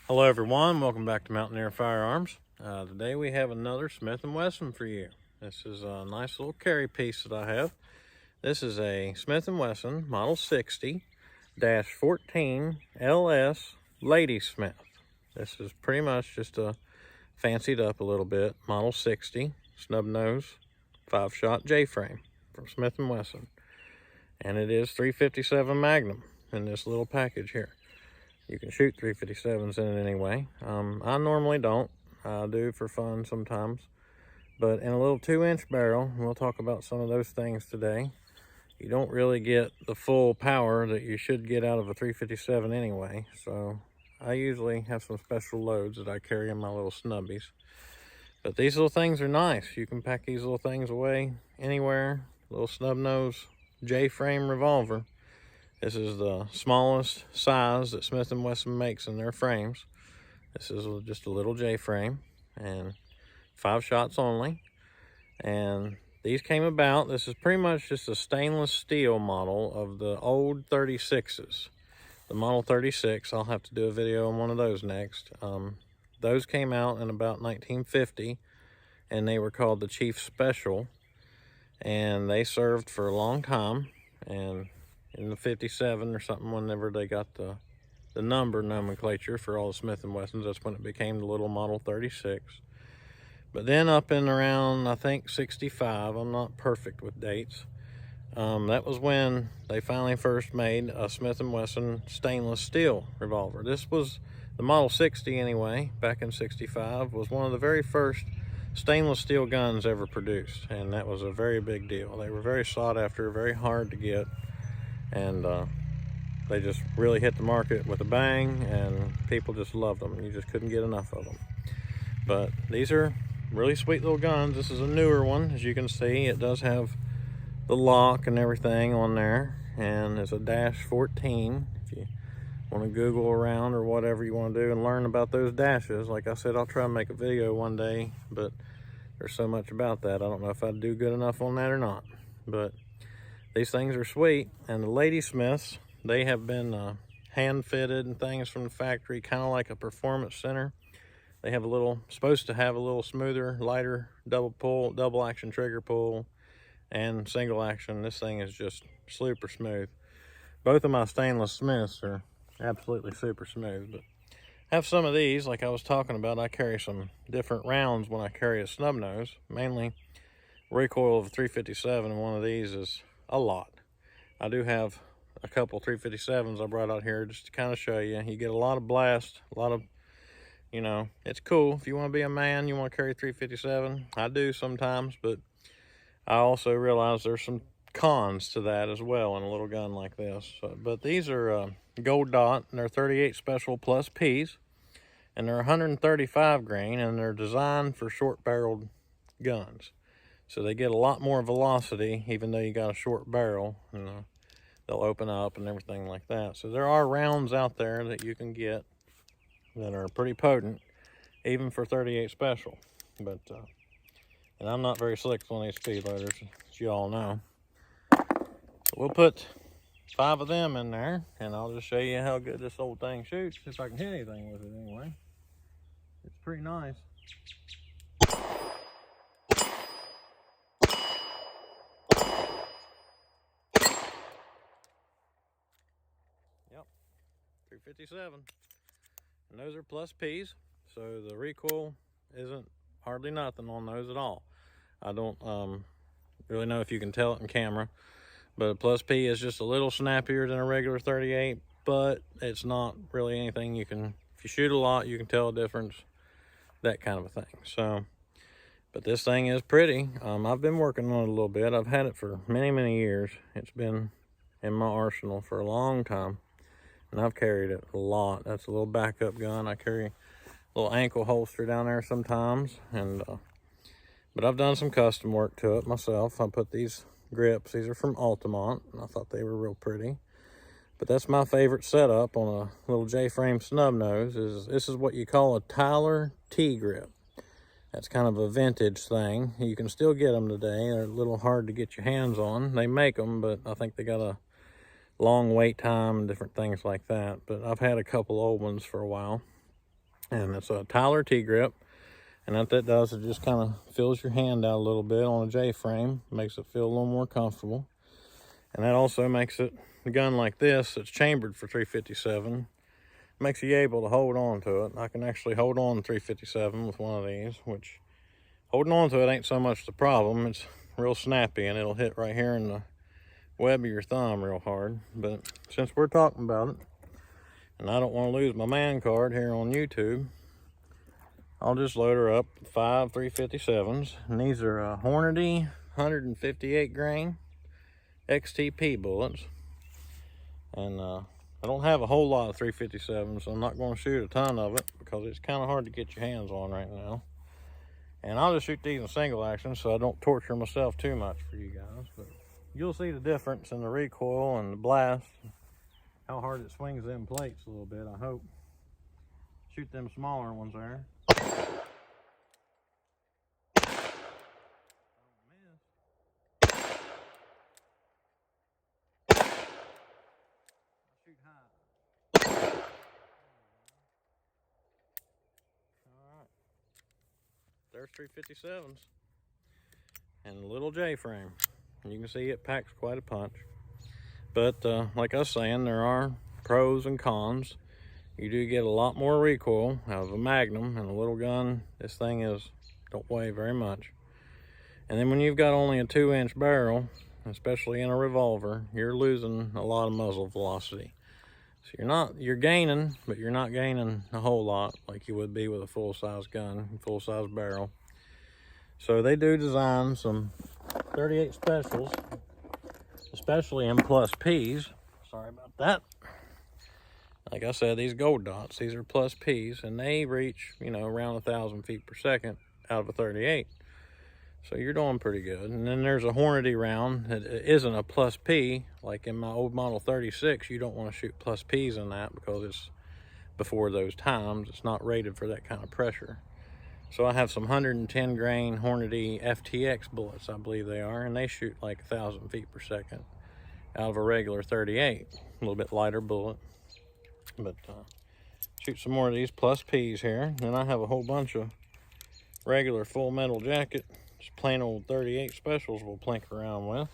Hello everyone, welcome back to Mountaineer Firearms. Today we have another Smith & Wesson for you. This is a nice little carry piece that I have. This is a Smith & Wesson Model 60-14 LS LadySmith. This is pretty much just a fancied up a little bit Model 60 snub nose 5-shot J-frame from Smith & Wesson. And it is 357 Magnum in this little package here. You can shoot 357s in it anyway. I normally don't. I do for fun sometimes. But in a little 2-inch barrel, we'll talk about some of those things today. You don't really get the full power that you should get out of a 357 anyway. So I usually have some special loads that I carry in my little snubbies. But these little things are nice. You can pack these little things away anywhere. Little snub nose J-frame revolver. This is the smallest size that Smith & Wesson makes in their frames. This is just a little J-frame and 5 shots only. And these came about, this is pretty much just a stainless steel model of the old 36s. The Model 36, I'll have to do a video on one of those next. Those came out in about 1950 and they were called the Chief Special. And they served for a long time, and in the 57 or something, whenever they got the number nomenclature for all the Smith & Wessons, that's when it became the little Model 36. But then up in around, I think, 65, I'm not perfect with dates, that was when they finally first made a Smith & Wesson stainless steel revolver. This was the Model 60 anyway, back in 65, was one of the very first stainless steel guns ever produced, and that was a very big deal. They were very sought after, very hard to get, and they just really hit the market with a bang, and people just loved them. You just couldn't get enough of them. But these are really sweet little guns. This is a newer one, as you can see. It does have the lock and everything on there, and it's a -14. If you want to Google around or whatever you want to do and learn about those dashes, like I said, I'll try and make a video one day, but there's so much about that, I don't know if I'd do good enough on that or not. But these things are sweet, and the LadySmiths, they have been hand fitted and things from the factory, kind of like a performance center. They have a little, supposed to have a little smoother, lighter double action trigger pull and single action. This thing is just super smooth. Both of my stainless Smiths are absolutely super smooth, but I have some of these, like I was talking about. I carry some different rounds when I carry a snub nose. Mainly recoil of a 357, and one of these is a lot. I do have a couple 357s I brought out here just to kind of show you. You get a lot of blast, a lot of, you know, it's cool. If you want to be a man, you want to carry 357. I do sometimes, but I also realize there's some cons to that as well in a little gun like this. But these are gold dot, and they're 38 special plus P's, and they're 135 grain, and they're designed for short barreled guns. So they get a lot more velocity, even though you got a short barrel, and they'll open up and everything like that. So there are rounds out there that you can get that are pretty potent, even for 38 special. But and I'm not very slick on these speed loaders, as you all know. So we'll put 5 of them in there, and I'll just show you how good this old thing shoots, if I can hit anything with it anyway. It's pretty nice. Yep, 357. And those are plus P's, so the recoil isn't hardly nothing on those at all. I don't really know if you can tell it in camera, but a plus P is just a little snappier than a regular 38, but it's not really anything you can, if you shoot a lot, you can tell a difference, that kind of a thing. So, but this thing is pretty. I've been working on it a little bit. I've had it for many years. It's been in my arsenal for a long time, and I've carried it a lot. That's a little backup gun. I carry a little ankle holster down there sometimes, and but I've done some custom work to it myself. I put these grips, these are from Altamont, and I thought they were real pretty. But that's my favorite setup on a little J-frame snub nose. This is what you call a Tyler T-grip. That's kind of a vintage thing. You can still get them today. They're a little hard to get your hands on. They make them, but I think they got a long wait time and different things like that. But I've had a couple old ones for a while. And it's a Tyler T-grip. And what that does, it just kind of fills your hand out a little bit on a J-frame, makes it feel a little more comfortable. And that also makes it, a gun like this that's chambered for 357, makes you able to hold on to it. I can actually hold on to 357 with one of these, which holding on to it ain't so much the problem. It's real snappy and it'll hit right here in the web of your thumb real hard. But since we're talking about it, and I don't want to lose my man card here on YouTube, I'll just load her up with 5 357s. And these are Hornady 158 grain XTP bullets. And I don't have a whole lot of 357s, so I'm not going to shoot a ton of it because it's kind of hard to get your hands on right now. And I'll just shoot these in single action so I don't torture myself too much for you guys. But you'll see the difference in the recoil and the blast, how hard it swings them plates a little bit, I hope. Shoot them smaller ones there. Shoot high. Alright. There's 357s. And a little J-frame. You can see it packs quite a punch. But like I was saying, there are pros and cons. You do get a lot more recoil out of a Magnum, and a little gun, this thing don't weigh very much. And then when you've got only a 2-inch barrel, especially in a revolver, you're losing a lot of muzzle velocity. So you're gaining, but you're not gaining a whole lot like you would be with a full-size gun, full-size barrel. So they do design some 38 specials, especially in plus Ps. Sorry about that. Like I said, these gold dots, these are plus Ps, and they reach, around 1,000 feet per second out of a 38. So you're doing pretty good. And then there's a Hornady round that isn't a plus P. Like in my old model 36, you don't want to shoot plus Ps in that because it's before those times. It's not rated for that kind of pressure. So I have some 110 grain Hornady FTX bullets, I believe they are, and they shoot like 1,000 feet per second out of a regular 38. A little bit lighter bullet. But shoot some more of these plus Ps here. Then I have a whole bunch of regular full metal jacket, just plain old 38 specials we'll plink around with.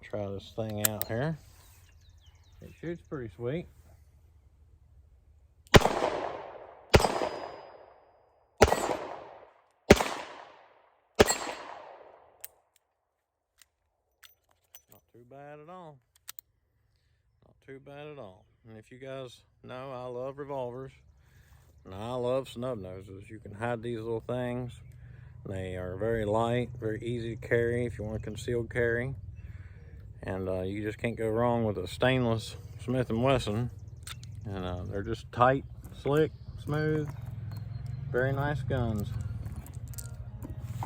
Try this thing out here. It shoots pretty sweet. Not too bad at all. Not too bad at all. And if you guys know, I love revolvers. And I love snub noses. You can hide these little things. They are very light, very easy to carry if you want a concealed carry. And you just can't go wrong with a stainless Smith & Wesson. And they're just tight, slick, smooth, very nice guns.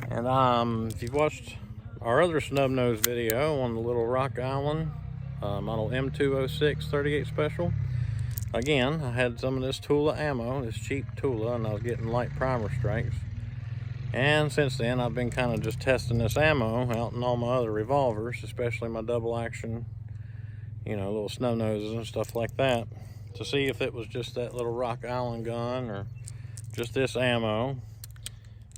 And if you've watched our other snub nose video on the little Rock Island model M206 38 special, again, I had some of this Tula ammo, this cheap Tula, and I was getting light primer strikes. And since then, I've been kind of just testing this ammo out in all my other revolvers, especially my double action, little snub noses and stuff like that, to see if it was just that little Rock Island gun or just this ammo.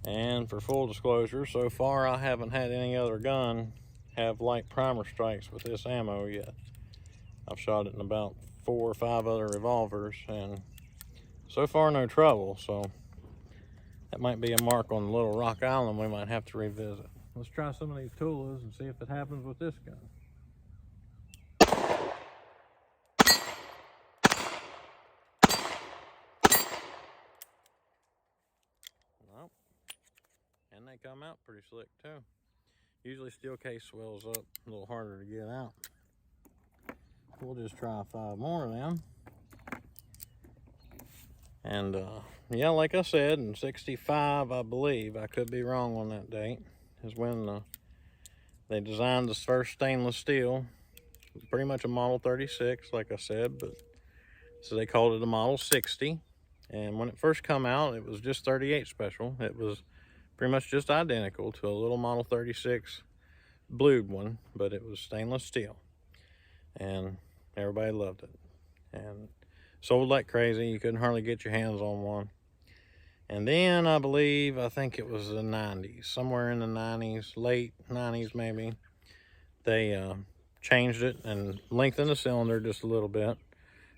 And for full disclosure, so far I haven't had any other gun have light primer strikes with this ammo yet. I've shot it in about 4 or 5 other revolvers, and so far no trouble. So that might be a mark on the little Rock Island we might have to revisit. Let's try some of these Tulas and see if it happens with this gun. Nope. And they come out pretty slick too. Usually steel case swells up a little harder to get out. We'll just try 5 more of them. And yeah, like I said, in 65, I believe, I could be wrong on that date, is when they designed this first stainless steel. Pretty much a Model 36, like I said, but so they called it a Model 60. And when it first come out, it was just 38 special. It was pretty much just identical to a little Model 36 blued one, but it was stainless steel. And everybody loved it. And Sold like crazy. You couldn't hardly get your hands on one. And then I think it was the 90s, somewhere in the 90s, late 90s maybe, they changed it and lengthened the cylinder just a little bit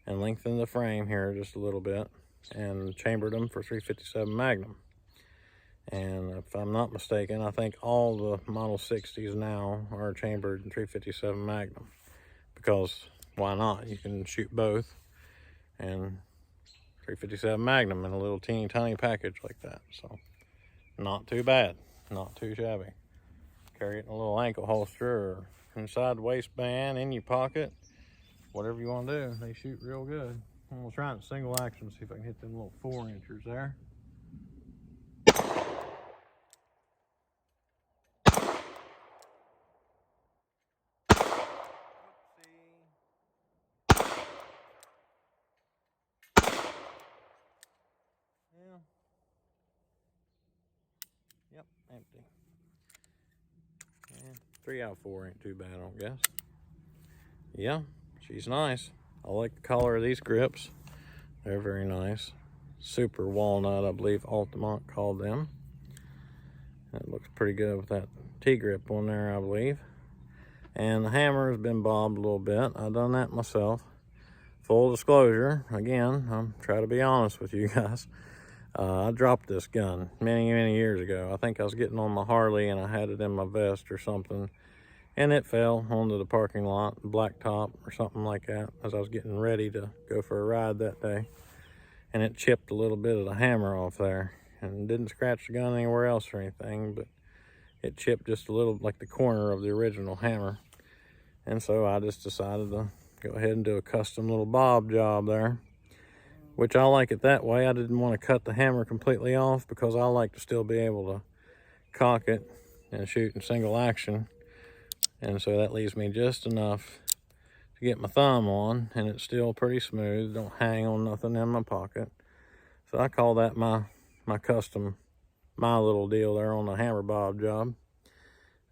and lengthened the frame here just a little bit and chambered them for 357 Magnum. And if I'm not mistaken, I think all the Model 60s now are chambered in 357 Magnum, because why not? You can shoot both, and 357 Magnum in a little teeny tiny package like that. So not too bad, not too shabby. Carry it in a little ankle holster or inside the waistband, in your pocket, whatever you want to do. They shoot real good. And we'll try it in single action, see if I can hit them little 4-inchers there. Yeah. Yep, empty. Yeah, 3 out of 4 ain't too bad, I don't guess. Yeah, she's nice. I like the color of these grips. They're very nice. Super walnut, I believe Altamont called them. That looks pretty good with that T-grip on there, I believe. And the hammer has been bobbed a little bit. I've done that myself. Full disclosure, again, I'm trying to be honest with you guys. I dropped this gun many years ago. I think I was getting on my Harley and I had it in my vest or something, and it fell onto the parking lot, blacktop or something like that, as I was getting ready to go for a ride that day. And it chipped a little bit of the hammer off there, and didn't scratch the gun anywhere else or anything, but it chipped just a little, like the corner of the original hammer. And so I just decided to go ahead and do a custom little bob job there, which I like it that way. I didn't want to cut the hammer completely off because I like to still be able to cock it and shoot in single action. And so that leaves me just enough to get my thumb on, and it's still pretty smooth. Don't hang on nothing in my pocket. So I call that my custom, my little deal there on the hammer bob job.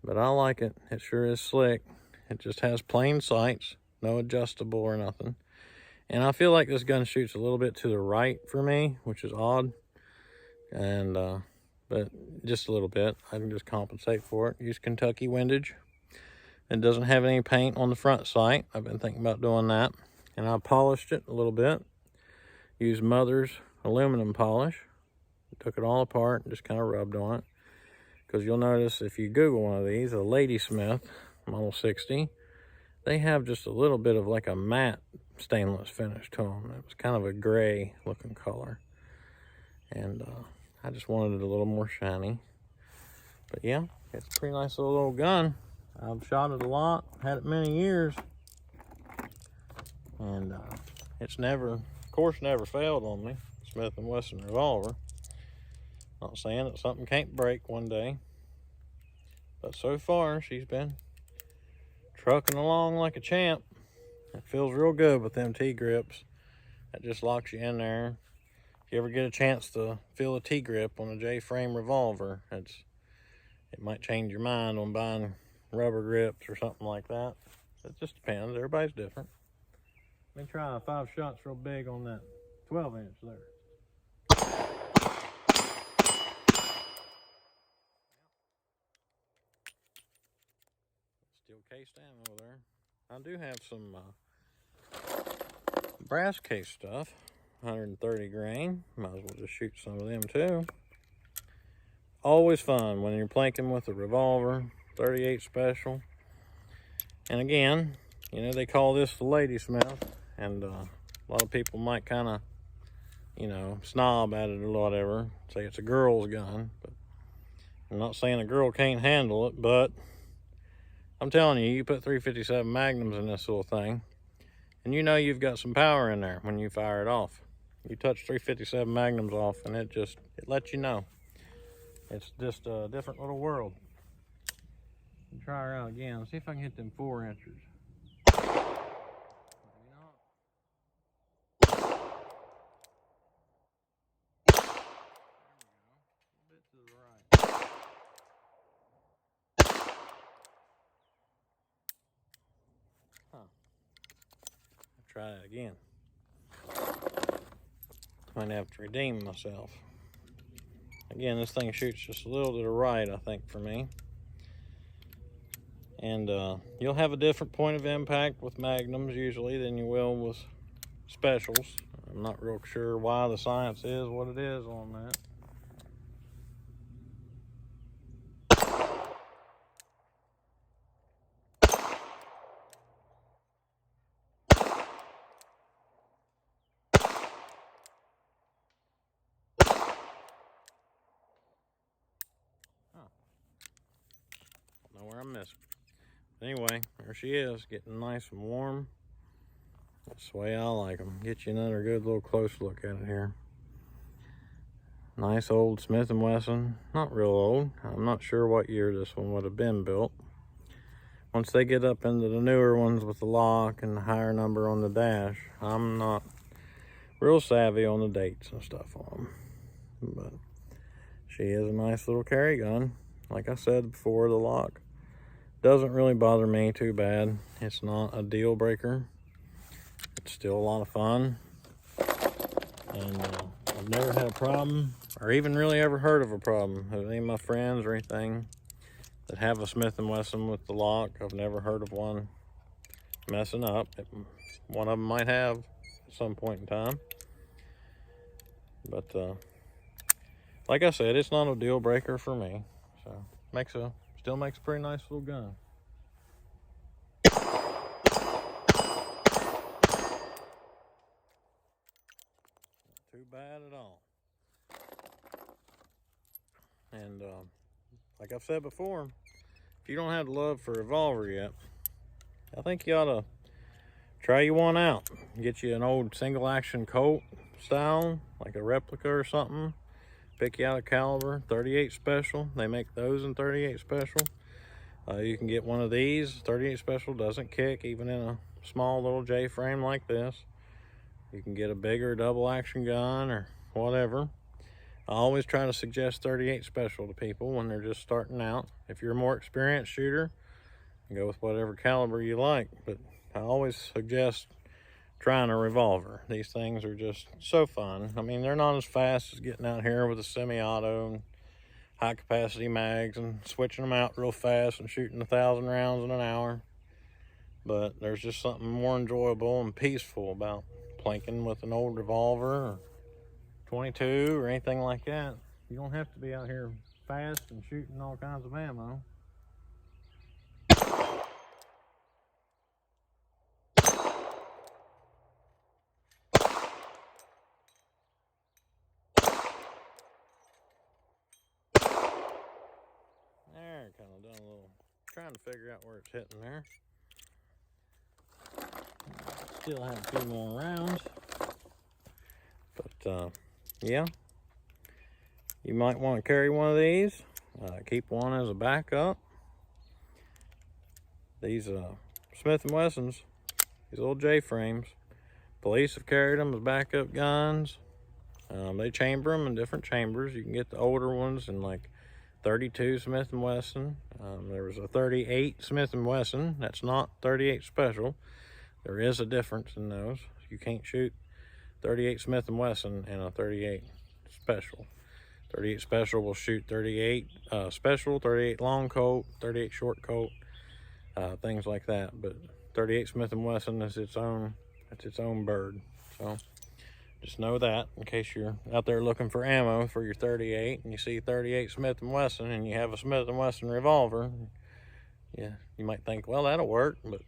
But I like it. It sure is slick. It just has plain sights, no adjustable or nothing. And I feel like this gun shoots a little bit to the right for me, which is odd. And but just a little bit. I can just compensate for it. Use Kentucky windage. It doesn't have any paint on the front sight. I've been thinking about doing that. And I polished it a little bit. Used Mother's aluminum polish. Took it all apart and just kind of rubbed on it. Because you'll notice if you Google one of these, a LadySmith Model 60, they have just a little bit of like a matte stainless finish to them. It was kind of a gray looking color. And I just wanted it a little more shiny. But yeah, it's a pretty nice little gun. I've shot it a lot, had it many years. And it's never, of course, never failed on me. Smith & Wesson revolver. Not saying that something can't break one day, but so far she's been trucking along like a champ. It feels real good with them T-grips. That just locks you in there. If you ever get a chance to feel a T-grip on a J-frame revolver, it might change your mind on buying rubber grips or something like that. It just depends. Everybody's different. Let me try 5 shots real big on that 12-inch there. Steel cased ammo there. I do have some brass case stuff, 130 grain. Might as well just shoot some of them too. Always fun when you're planking with a revolver, 38 special. And again, you know, they call this the LadySmith, and a lot of people might kind of, you know, snob at it or whatever, say it's a girl's gun. But I'm not saying a girl can't handle it, but I'm telling you, you put 357 Magnums in this little thing, and you know you've got some power in there when you fire it off. You touch 357 Magnums off, and it lets you know. It's just a different little world. Try her out again. See if I can hit them 4-inchers. Maybe not. There we go. A bit to the right. Huh. Try that again. Might have to redeem myself. Again, this thing shoots just a little to the right, I think, for me. And you'll have a different point of impact with Magnums usually than you will with specials. I'm not real sure why the science is what it is on that. Don't know where I'm missing. Anyway, there she is, getting nice and warm. That's the way I like them. Get you another good little close look at it here. Nice old Smith & Wesson. Not real old. I'm not sure what year this one would have been built. Once they get up into the newer ones with the lock and the higher number on the dash, I'm not real savvy on the dates and stuff on them. But she is a nice little carry gun. Like I said before, the lock doesn't really bother me too bad. It's not a deal breaker. It's still a lot of fun. And I've never had a problem, or even really ever heard of a problem with any of my friends or anything that have a Smith & Wesson with the lock. I've never heard of one messing up. One of them might have at some point in time. But like I said, it's not a deal breaker for me. So still makes a pretty nice little gun. Not too bad at all. And like I've said before, if you don't have the love for a revolver yet, I think you ought to try you one out. Get you an old single action Colt style, like a replica or something. Pick you out a caliber, 38 special. They make those in 38 special. You can get one of these. 38 special doesn't kick, even in a small little J frame like this. You can get a bigger double action gun or whatever. I always try to suggest 38 special to people when they're just starting out. If you're a more experienced shooter, go with whatever caliber you like. But I always suggest trying a revolver. These things are just so fun. I mean, they're not as fast as getting out here with a semi-auto and high capacity mags and switching them out real fast and shooting 1,000 rounds in an hour. But there's just something more enjoyable and peaceful about planking with an old revolver or 22 or anything like that. You don't have to be out here fast and shooting all kinds of ammo. There, kind of done a little, trying to figure out where it's hitting there. Still have a few more rounds. But yeah, you might want to carry one of these. Keep one as a backup. These Smith & Wessons, these old J frames, police have carried them as backup guns. They chamber them in different chambers. You can get the older ones in like 32 Smith & Wesson. There was a 38 Smith & Wesson. That's not 38 special. There is a difference in those. You can't shoot 38 Smith & Wesson and a 38 special. 38 special will shoot 38 special, 38 long coat, 38 short coat, things like that. But 38 Smith & Wesson is its own bird. So just know that in case you're out there looking for ammo for your 38 and you see 38 Smith & Wesson and you have a Smith & Wesson revolver, yeah, you might think, well, that'll work, but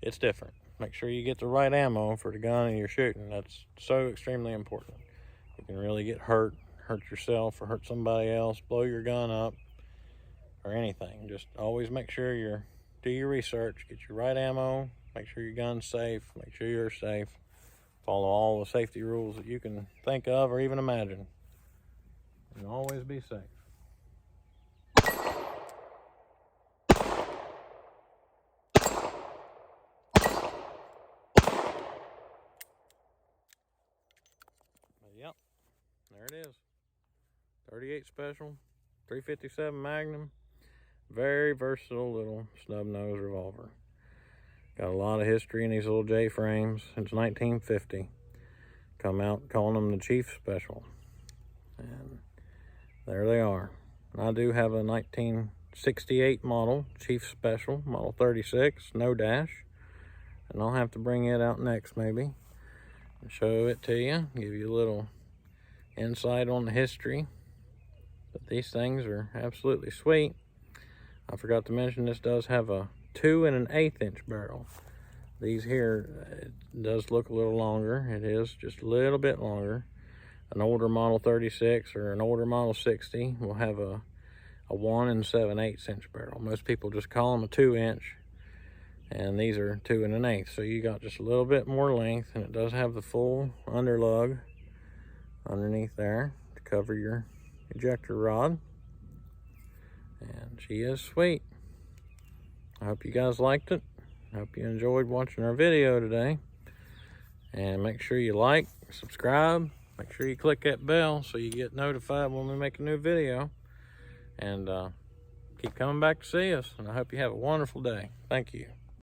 it's different. Make sure you get the right ammo for the gun you're shooting. That's so extremely important. You can really get hurt yourself or hurt somebody else, blow your gun up or anything. Just always make sure do your research, get your right ammo, make sure your gun's safe, make sure you're safe. Follow all the safety rules that you can think of or even imagine. And always be safe. Yep, there it is. 38 special, 357 Magnum. Very versatile little snub nose revolver. Got a lot of history in these little J frames since 1950. come out calling them the Chief Special. And there they are. I do have a 1968 model Chief Special, model 36, no dash. And I'll have to bring it out next maybe and show it to you, give you a little insight on the history. But these things are absolutely sweet. I forgot to mention this does have a 2 1/8 inch barrel. These here, it does look a little longer. It is just a little bit longer. An older model 36 or an older model 60 will have a 1 7/8 inch barrel. Most people just call them a 2 inch, and these are 2 1/8. So you got just a little bit more length, and it does have the full underlug underneath there to cover your ejector rod. And she is sweet. I hope you guys liked it. I hope you enjoyed watching our video today. And make sure you like, subscribe, make sure you click that bell so you get notified when we make a new video. And keep coming back to see us. And I hope you have a wonderful day. Thank you.